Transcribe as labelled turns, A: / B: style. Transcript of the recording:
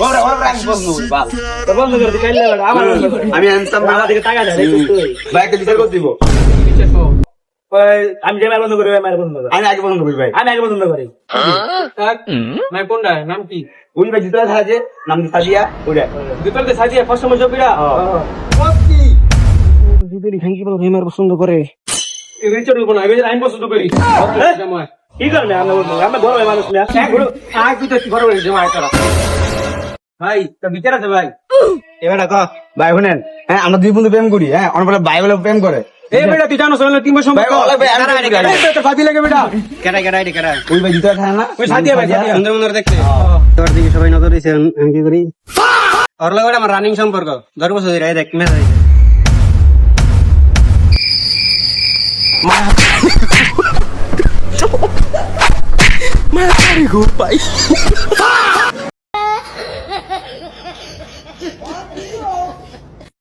A: ওরা ওরা আমি বন্ধু বাল
B: তো বন্ধ করে দিই কাইলে আমার বন্ধ করে
A: আমি আনতাম
B: আমার দিকে টাকা দেয় তুই
A: ভাই একটা বিচার করে দিব
B: আমি যে মার বন্ধ করি ওই মার বন্ধ করে
A: আমি আগে বন্ধ করি ভাই
B: আমি আগে বন্ধ করি
C: ভাই কোনটা নাম কি?
A: ওই ভাই জিতে আছে নাম সাদিয়া ওইটা
C: ভিতরতে সাজিয়ে ফার্স্ট সময় জপিরা
B: দিদি খাঙ্কি বল মার পছন্দ করে
C: রিচার্ড করবো না, আমি পছন্দ করি।
B: কি করবে আমরা বলবো আমরা বড় ভাই মানুষ না
C: আয় তুই তো ঘরে বসে জমা করা ভাই তা বিচার আছে ভাই।
A: এবার ক ভাই শুনেন হ্যাঁ আমরা দুই বন্ধু প্রেম করি হ্যাঁ অনেক বলে ভাই বলে প্রেম করে
C: এই বেটা তুই জানো সোনা তিন বছর
A: ভাই ওলা ভাই আমি
C: তো ফাদি লাগে বেটা।
A: ওই ভাই জিতে থাকে না
C: ওই সাদিয়া ভাই সাদিয়া
D: সুন্দর সুন্দর দেখতে তোর দিকে সবাই নজর দিয়েছে আমি কি করি ওর লগে আমার রানিং সম্পর্ক 10 বছর ধরে দেখ মেসেজ